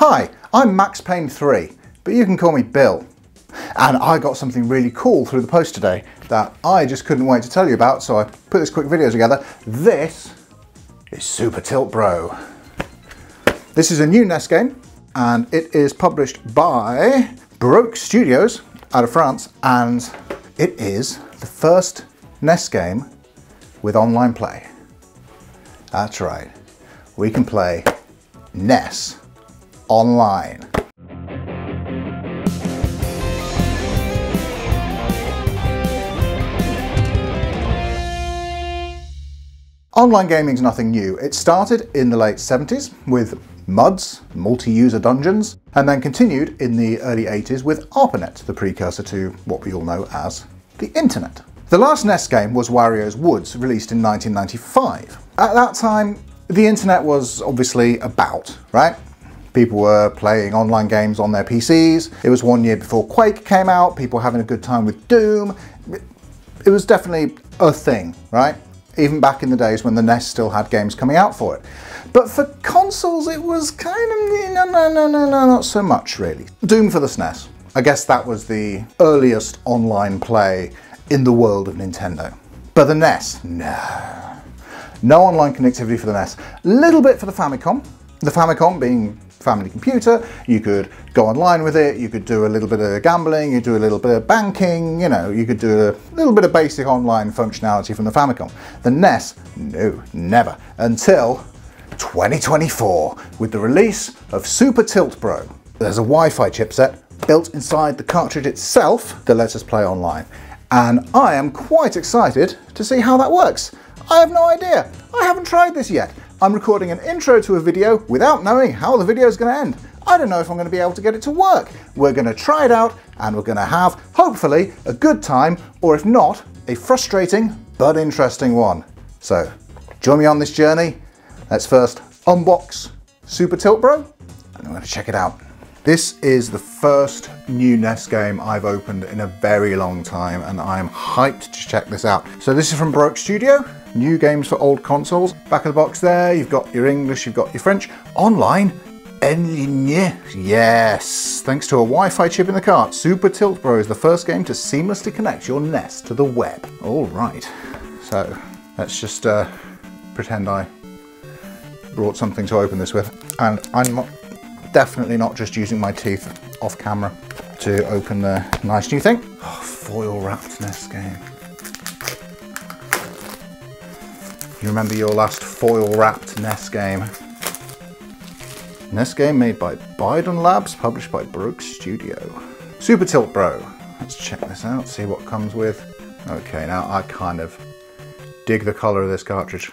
Hi, I'm Max Payne 3, but you can call me Bill. And I got something really cool through the post today that I just couldn't wait to tell you about, so I put this quick video together. This is Super Tilt Bro. This is a new NES game, and it is published by Baroque Studios out of France, and it is the first NES game with online play. That's right, we can play NES online. Online gaming is nothing new. It started in the late 70s with MUDs, multi-user dungeons, and then continued in the early 80s with ARPANET, the precursor to what we all know as the internet. The last NES game was Wario's Woods, released in 1995. At that time, the internet was obviously about, right? People were playing online games on their PCs. It was 1 year before Quake came out, people were having a good time with Doom. It was definitely a thing, right? Even back in the days when the NES still had games coming out for it. But for consoles, it was kind of, no, not so much really. Doom for the SNES. I guess that was the earliest online play in the world of Nintendo. But the NES, no. No online connectivity for the NES. A little bit for the Famicom. The Famicom being family computer, you could go online with it, you could do a little bit of gambling, you do a little bit of banking, you know, you could do a little bit of basic online functionality from the Famicom. The NES, no, never. Until 2024, with the release of Super Tilt Bro. There's a Wi-Fi chipset built inside the cartridge itself that lets us play online. And I am quite excited to see how that works. I have no idea. I haven't tried this yet. I'm recording an intro to a video without knowing how the video is going to end. I don't know if I'm going to be able to get it to work. We're going to try it out and we're going to have, hopefully, a good time, or if not, a frustrating but interesting one. So, join me on this journey. Let's first unbox Super Tilt Bro and I'm going to check it out. This is the first new NES game I've opened in a very long time and I'm hyped to check this out. So this is from Baroque Studio, new games for old consoles. Back of the box there, you've got your English, you've got your French. Online, en ligne, yes. Thanks to a Wi-Fi chip in the cart, Super Tilt Bro is the first game to seamlessly connect your NES to the web. All right, so let's just pretend I brought something to open this with. And I'm definitely not just using my teeth off camera to open the nice new thing. Oh, foil wrapped NES game. You remember your last foil wrapped NES game? NES game made by Biden Labs, published by Baroque Studio. Super Tilt Bro. Let's check this out, see what comes with. Okay, now I kind of dig the colour of this cartridge.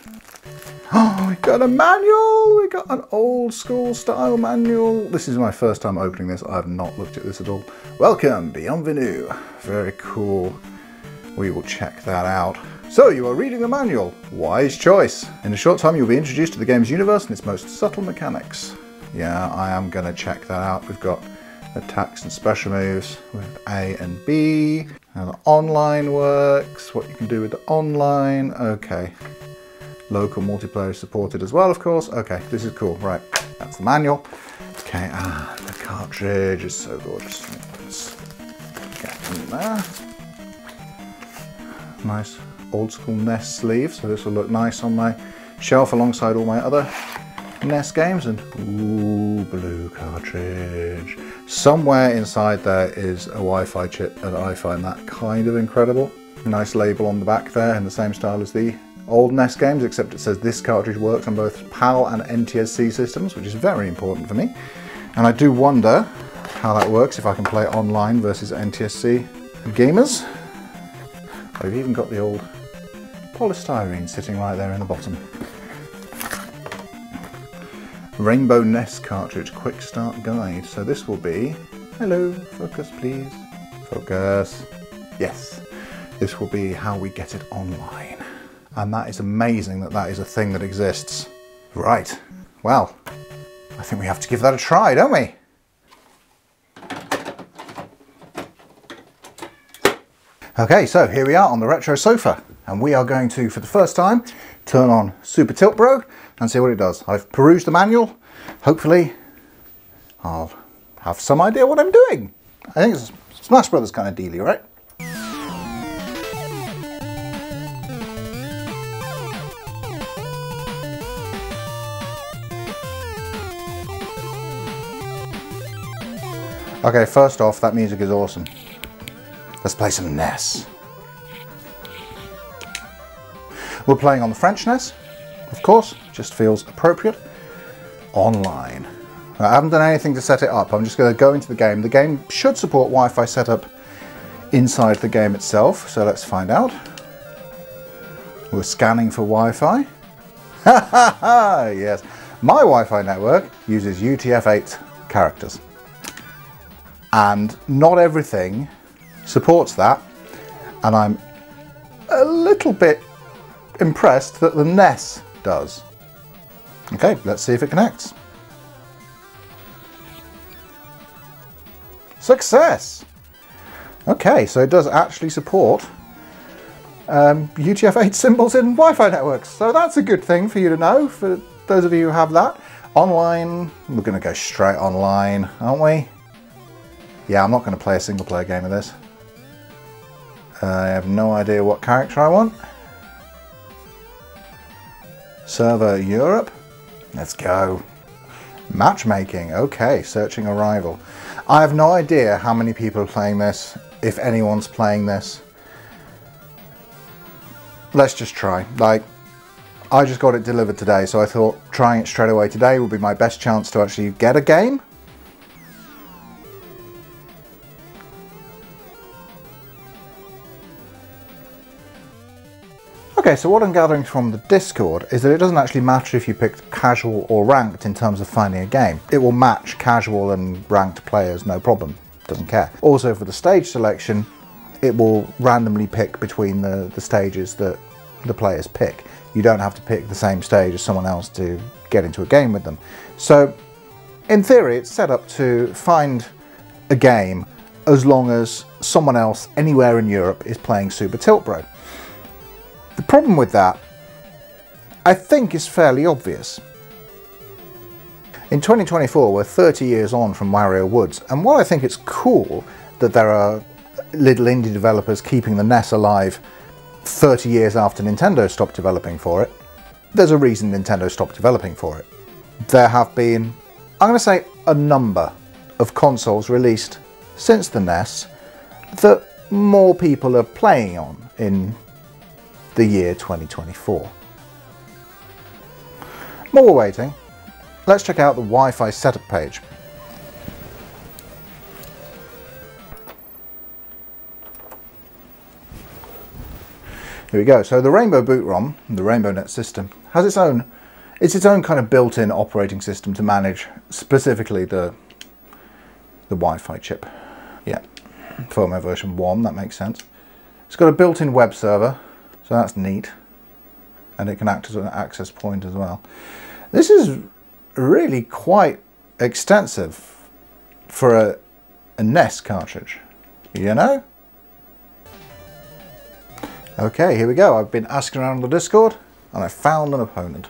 Oh, we got a manual! We got an old school style manual. This is my first time opening this. I have not looked at this at all. Welcome, bienvenue. Very cool. We will check that out. So, you are reading the manual. Wise choice. In a short time, you'll be introduced to the game's universe and its most subtle mechanics. Yeah, I am going to check that out. We've got attacks and special moves with A and B. How the online works, what you can do with the online. Okay. Local multiplayer supported as well, of course. Okay, this is cool. Right, that's the manual. Okay, the cartridge is so gorgeous. Let's get in there. Nice old school NES sleeve, so this will look nice on my shelf alongside all my other NES games. And ooh, blue cartridge. Somewhere inside there is a Wi-Fi chip, and I find that kind of incredible. Nice label on the back there in the same style as the old NES games, except it says this cartridge works on both PAL and NTSC systems, which is very important for me. And I do wonder how that works if I can play online versus NTSC gamers. I've even got the old polystyrene sitting right there in the bottom. Rainbow NES cartridge quick start guide. So this will be, hello, focus please, focus, yes. This will be how we get it online. And that is amazing that that is a thing that exists. Right, well, I think we have to give that a try, don't we? Okay, so here we are on the retro sofa, and we are going to, for the first time, turn on Super Tilt Bro and see what it does. I've perused the manual. Hopefully I'll have some idea what I'm doing. I think it's a Smash Brothers kind of dealy, right? Okay, first off, that music is awesome. Let's play some NES. We're playing on the French NES, of course, just feels appropriate. Online. I haven't done anything to set it up, I'm just going to go into the game. The game should support Wi-Fi setup inside the game itself, so let's find out. We're scanning for Wi-Fi. Ha ha ha! Yes, my Wi-Fi network uses UTF-8 characters. And not everything supports that, and I'm a little bit impressed that the NES does. Okay, let's see if it connects. Success! Okay, so it does actually support UTF-8 symbols in Wi-Fi networks, so that's a good thing for you to know, for those of you who have that. Online, we're going to go straight online, aren't we? Yeah, I'm not going to play a single player game of this. I have no idea what character I want. Server Europe. Let's go. Matchmaking. Okay, searching a rival. I have no idea how many people are playing this, if anyone's playing this. Let's just try. Like, I just got it delivered today, so I thought trying it straight away today would be my best chance to actually get a game. Okay, so what I'm gathering from the Discord is that it doesn't actually matter if you picked casual or ranked in terms of finding a game. It will match casual and ranked players, no problem, doesn't care. Also for the stage selection, it will randomly pick between the stages that the players pick. You don't have to pick the same stage as someone else to get into a game with them. So, in theory, it's set up to find a game as long as someone else anywhere in Europe is playing Super Tilt Bro. The problem with that, I think, is fairly obvious. In 2024, we're 30 years on from Wario Woods, and while I think it's cool that there are little indie developers keeping the NES alive 30 years after Nintendo stopped developing for it, there's a reason Nintendo stopped developing for it. There have been, I'm going to say, a number of consoles released since the NES that more people are playing on in the year 2024. While we're waiting, let's check out the Wi-Fi setup page. Here we go. So the Rainbow Boot ROM, the Rainbow Net system, has its own kind of built-in operating system to manage specifically the Wi-Fi chip. Yeah, firmware version 1, that makes sense. It's got a built-in web server, so that's neat, and it can act as an access point as well. This is really quite extensive for a NES cartridge, you know? Okay, here we go. I've been asking around on the Discord, and I found an opponent.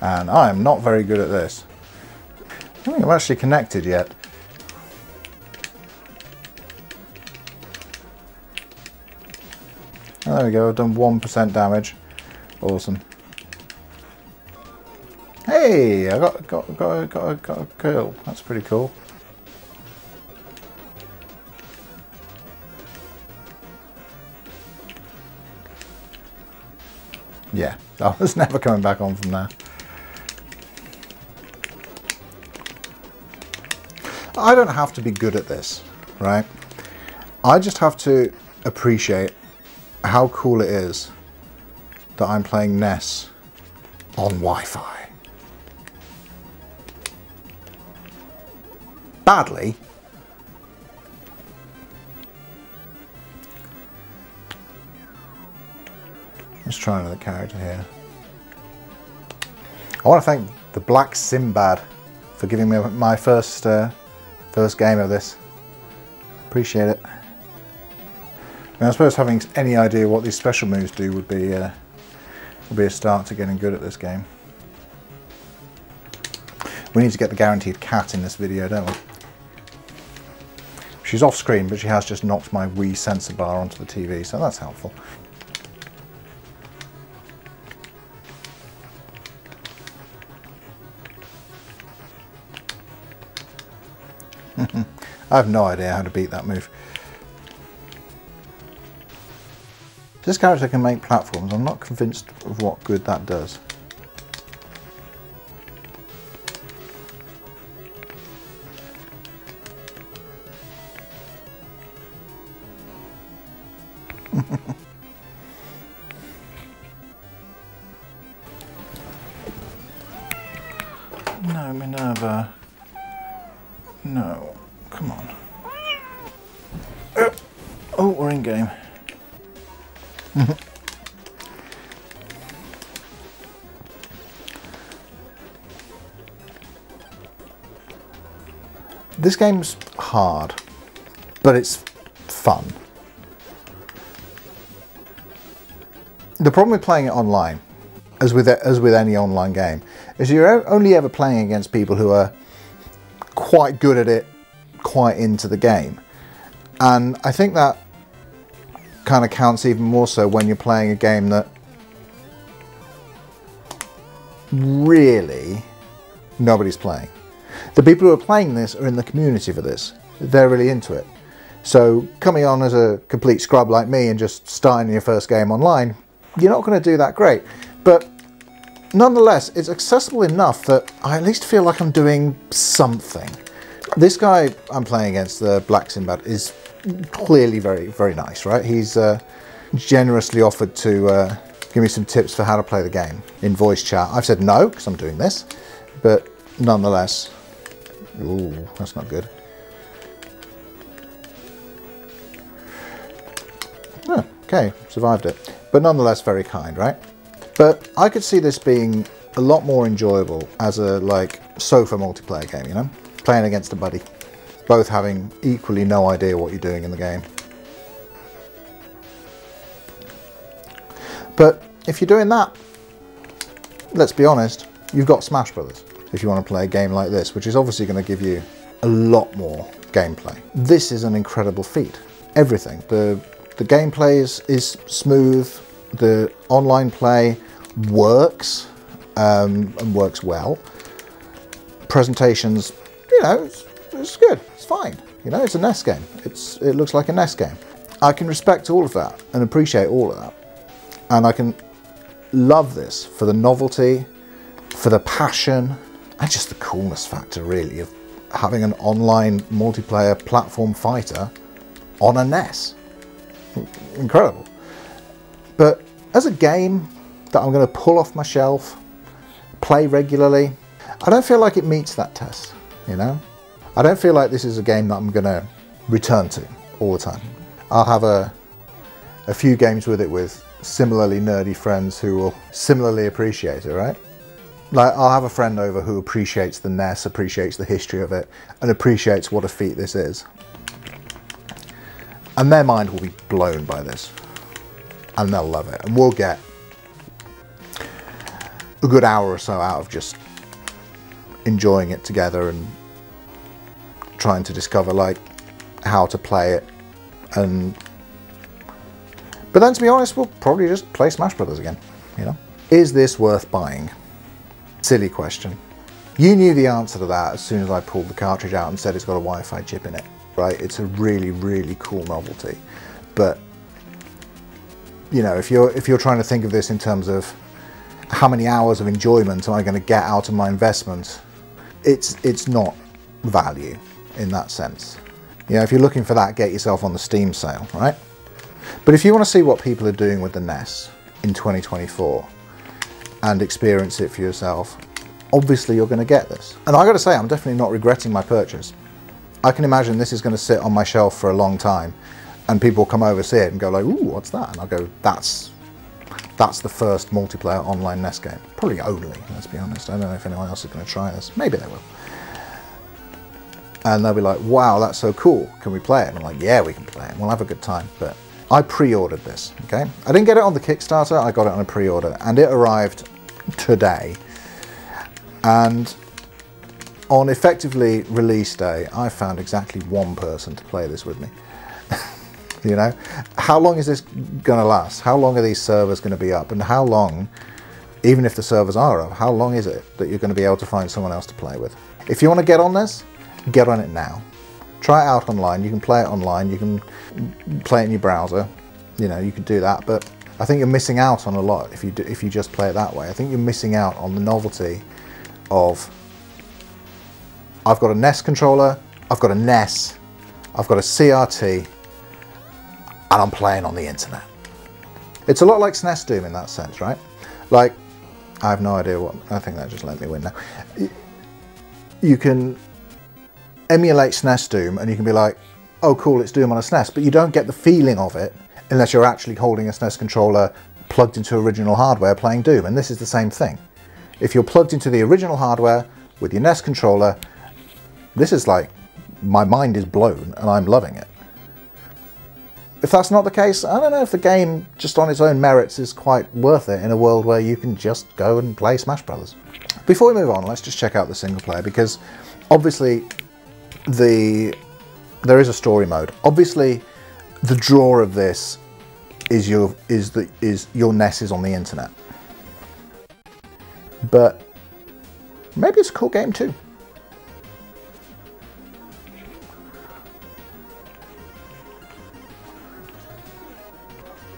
And I am not very good at this. I don't think I've actually connected yet. Oh, there we go, I've done 1% damage. Awesome. Hey, I got a kill. That's pretty cool. Yeah, I was never coming back on from there. I don't have to be good at this, right? I just have to appreciate how cool it is that I'm playing NES on Wi-Fi. Badly. Let's try another character here. I want to thank the Black Sinbad for giving me my first game of this. Appreciate it. I suppose having any idea what these special moves do would be a start to getting good at this game. We need to get the guaranteed cat in this video, don't we? She's off screen, but she has just knocked my Wii sensor bar onto the TV, so that's helpful. I have no idea how to beat that move. This character can make platforms. I'm not convinced of what good that does. No, Minerva. No, come on. Oh, we're in game. This game's hard, but it's fun. The problem with playing it online, as with any online game, is you're only ever playing against people who are quite good at it, quite into the game. And I think that kind of counts even more so when you're playing a game that really nobody's playing. The people who are playing this are in the community for this. They're really into it. So coming on as a complete scrub like me and just starting your first game online, you're not going to do that great. But nonetheless, it's accessible enough that I at least feel like I'm doing something. This guy I'm playing against, the Black Sinbad, is clearly very, very nice, right? He's generously offered to give me some tips for how to play the game in voice chat. I've said no, because I'm doing this, but nonetheless, ooh, that's not good. Oh, okay, survived it. But nonetheless, very kind, right? But I could see this being a lot more enjoyable as a, like, sofa multiplayer game, you know? Playing against a buddy. Both having equally no idea what you're doing in the game. But if you're doing that, let's be honest, you've got Smash Brothers if you want to play a game like this, which is obviously going to give you a lot more gameplay. This is an incredible feat. Everything. The gameplay is smooth, the online play works, and works well. Presentations, you know, it's good, it's fine. You know, it's a NES game. It looks like a NES game. I can respect all of that and appreciate all of that. And I can love this for the novelty, for the passion, and just the coolness factor, really, of having an online multiplayer platform fighter on a NES. Incredible. But as a game that I'm going to pull off my shelf, play regularly, I don't feel like it meets that test, you know? I don't feel like this is a game that I'm going to return to all the time. I'll have a few games with it with similarly nerdy friends who will similarly appreciate it, right? Like, I'll have a friend over who appreciates the NES, appreciates the history of it, and appreciates what a feat this is. And their mind will be blown by this. And they'll love it. And we'll get a good hour or so out of just enjoying it together and trying to discover, like, how to play it. But then, to be honest, we'll probably just play Smash Brothers again, you know? Is this worth buying? Silly question. You knew the answer to that as soon as I pulled the cartridge out and said it's got a Wi-Fi chip in it, right? It's a really, really cool novelty. But, you know, if you're trying to think of this in terms of how many hours of enjoyment am I going to get out of my investment, it's not value in that sense. You know, if you're looking for that, get yourself on the Steam sale, right? But if you want to see what people are doing with the NES in 2024 and experience it for yourself, obviously you're going to get this. And I got to say, I'm definitely not regretting my purchase. I can imagine this is going to sit on my shelf for a long time and people come over, see it and go like, ooh, what's that? And I'll go, that's That's the first multiplayer online NES game. Probably only, let's be honest. I don't know if anyone else is going to try this. Maybe they will. And they'll be like, wow, that's so cool. Can we play it? And I'm like, yeah, we can play it. We'll have a good time. But I pre-ordered this, okay? I didn't get it on the Kickstarter. I got it on a pre-order. And it arrived today. And on effectively release day, I found exactly one person to play this with me. You know? How long is this going to last? How long are these servers going to be up? And how long, even if the servers are up, how long is it that you're going to be able to find someone else to play with? If you want to get on this, get on it now. Try it out online. You can play it online. You can play it in your browser. You know, you can do that. But I think you're missing out on a lot if you just play it that way. I think you're missing out on the novelty of, I've got a NES controller, I've got a NES, I've got a CRT, and I'm playing on the internet. It's a lot like SNES Doom in that sense, right? Like, I have no idea what, I think that just let me win now. You can emulate SNES Doom and you can be like, oh cool, it's Doom on a SNES, but you don't get the feeling of it unless you're actually holding a SNES controller plugged into original hardware playing Doom, and this is the same thing. If you're plugged into the original hardware with your NES controller, this is like, my mind is blown and I'm loving it. If that's not the case, I don't know if the game just on its own merits is quite worth it in a world where you can just go and play Smash Brothers. Before we move on, let's just check out the single player, because obviously there is a story mode. Obviously the draw of this is your NES is on the internet. But maybe it's a cool game too.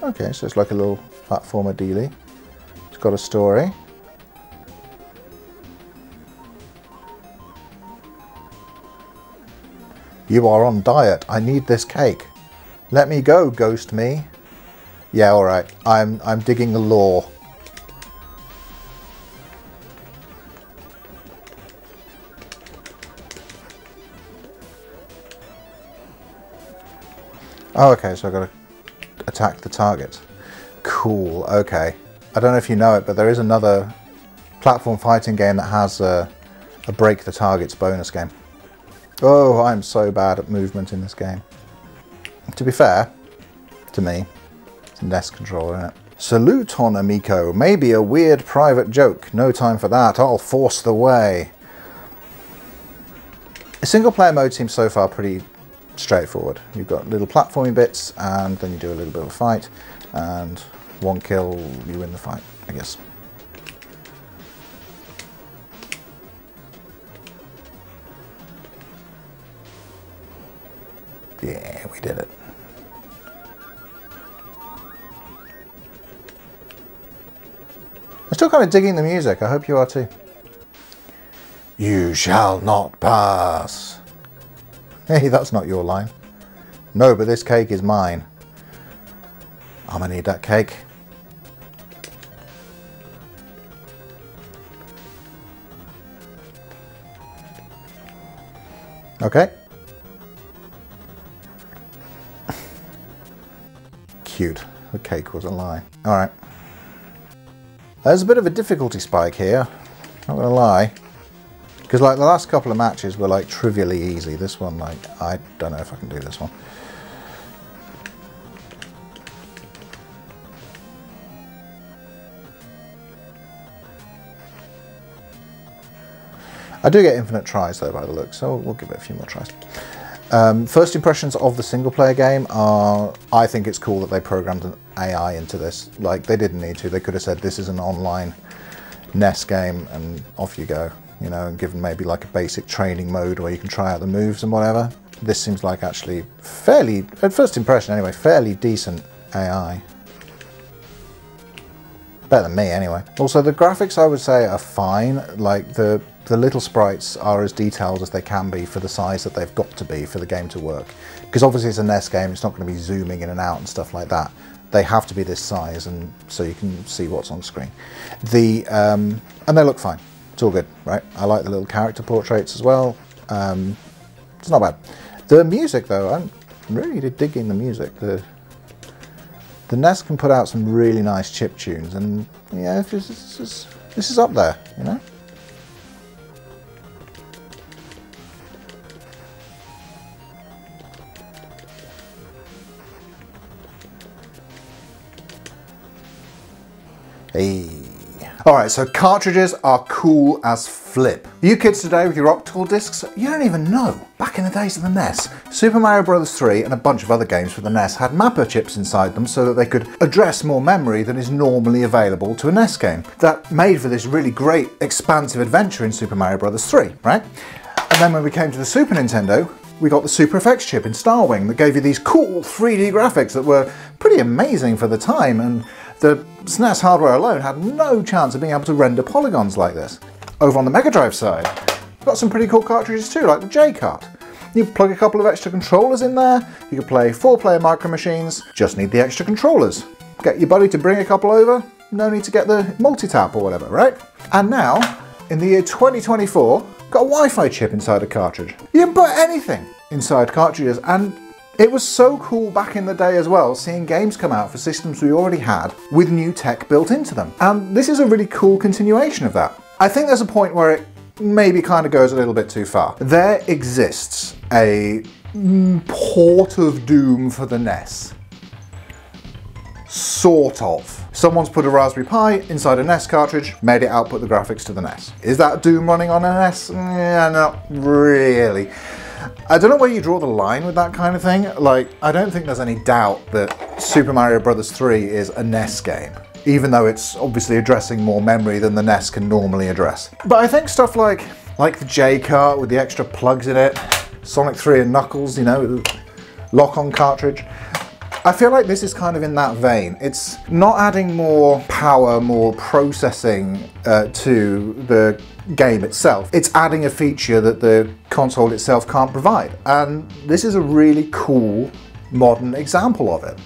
Okay, so it's like a little platformer dealie. It's got a story. You are on diet. I need this cake. Let me go, ghost me. Yeah, all right. I'm digging the lore. Oh, okay, so I've got to attack the target. Cool, okay. I don't know if you know it, but there is another platform fighting game that has a break the targets bonus game. Oh, I'm so bad at movement in this game. To be fair, to me, it's a NES controller, isn't it? Salute on amico. Maybe a weird private joke. No time for that. I'll force the way. The single player mode seems so far pretty straightforward. You've got little platforming bits and then you do a little bit of a fight, and one kill, you win the fight, I guess. Yeah, we did it. I'm still kind of digging the music. I hope you are too. You shall not pass. Hey, that's not your line. No, but this cake is mine. I'm gonna need that cake. Okay. Cute. The cake was a lie. Alright. There's a bit of a difficulty spike here. Not gonna lie. Because like the last couple of matches were like trivially easy. This one, like, I don't know if I can do this one. I do get infinite tries though by the look, so we'll give it a few more tries. First impressions of the single player game are, I think it's cool that they programmed an AI into this. Like, they didn't need to. They could have said this is an online NES game and off you go, you know, and given maybe like a basic training mode where you can try out the moves and whatever. This seems like actually fairly, at first impression anyway, fairly decent AI. Better than me anyway. Also the graphics I would say are fine. Like the little sprites are as detailed as they can be for the size that they've got to be for the game to work. Because obviously it's a NES game, it's not going to be zooming in and out and stuff like that. They have to be this size, and so you can see what's on screen. And they look fine. It's all good, right? I like the little character portraits as well. It's not bad. The music though, I'm really digging the music. The NES can put out some really nice chip tunes, and yeah, this is up there, you know? Hey. Alright, so cartridges are cool as flip. You kids today with your optical discs, you don't even know. Back in the days of the NES, Super Mario Bros. 3 and a bunch of other games for the NES had mapper chips inside them so that they could address more memory than is normally available to a NES game. That made for this really great expansive adventure in Super Mario Bros. 3, right? And then when we came to the Super Nintendo, we got the Super FX chip in Starwing that gave you these cool 3D graphics that were pretty amazing for the time, and the SNES hardware alone had no chance of being able to render polygons like this. Over on the Mega Drive side, we've got some pretty cool cartridges too, like the J-Cart. You plug a couple of extra controllers in there, you can play 4-player Micro Machines, just need the extra controllers. Get your buddy to bring a couple over, no need to get the multi-tap or whatever, right? And now, in the year 2024, got a Wi-Fi chip inside a cartridge. You can put anything inside cartridges, and it was so cool back in the day as well, seeing games come out for systems we already had with new tech built into them. And this is a really cool continuation of that. I think there's a point where it maybe kind of goes a little bit too far. There exists a port of doom for the NES. Sort of. Someone's put a Raspberry Pi inside a NES cartridge, made it output the graphics to the NES. Is that Doom running on a NES? Yeah, not really. I don't know where you draw the line with that kind of thing. Like, I don't think there's any doubt that Super Mario Bros. 3 is a NES game, even though it's obviously addressing more memory than the NES can normally address. But I think stuff like the J-Cart with the extra plugs in it, Sonic 3 and Knuckles, you know, lock-on cartridge, I feel like this is kind of in that vein. It's not adding more power, more processing to the game itself. It's adding a feature that the console itself can't provide. And this is a really cool modern example of it.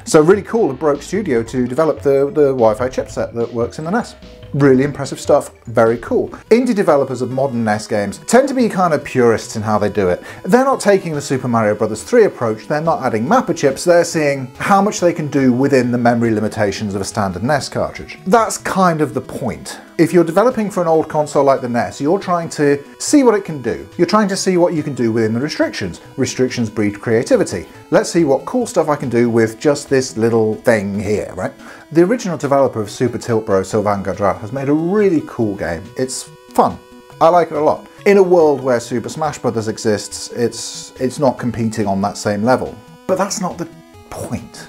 So really cool of Broke Studio to develop the Wi-Fi chipset that works in the NES. Really impressive stuff, very cool. Indie developers of modern NES games tend to be kind of purists in how they do it. They're not taking the Super Mario Bros. 3 approach, they're not adding mapper chips, they're seeing how much they can do within the memory limitations of a standard NES cartridge. That's kind of the point. If you're developing for an old console like the NES, you're trying to see what it can do. You're trying to see what you can do within the restrictions. Restrictions breed creativity. Let's see what cool stuff I can do with just this little thing here, right? The original developer of Super Tilt Bro, Sylvain Gaudrat, has made a really cool game. It's fun. I like it a lot. In a world where Super Smash Bros. Exists, it's not competing on that same level. But that's not the point.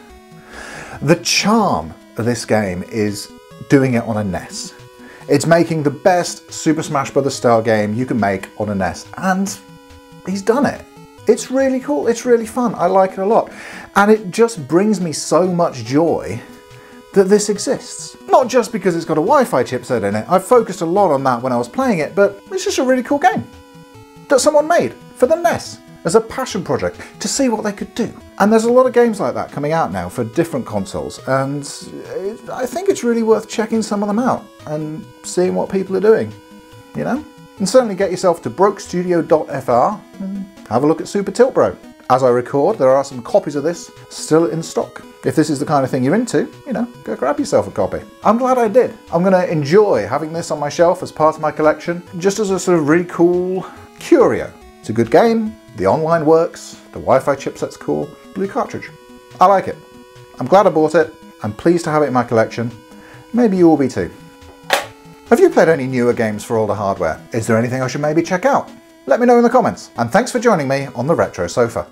The charm of this game is doing it on a NES. It's making the best Super Smash Bros. Style game you can make on a NES, and he's done it. It's really cool, it's really fun, I like it a lot. And it just brings me so much joy that this exists. Not just because it's got a Wi-Fi chipset in it, I've focused a lot on that when I was playing it, but it's just a really cool game that someone made for the NES as a passion project to see what they could do. And there's a lot of games like that coming out now for different consoles, and I think it's really worth checking some of them out and seeing what people are doing, you know? And certainly get yourself to brokestudio.fr and have a look at Super Tilt Bro. As I record, there are some copies of this still in stock. If this is the kind of thing you're into, you know, go grab yourself a copy. I'm glad I did. I'm going to enjoy having this on my shelf as part of my collection, just as a sort of really cool curio. It's a good game, the online works, the Wi-Fi chipset's cool, blue cartridge. I like it. I'm glad I bought it. I'm pleased to have it in my collection. Maybe you will be too. Have you played any newer games for older hardware? Is there anything I should maybe check out? Let me know in the comments. And thanks for joining me on the Retro Sofa.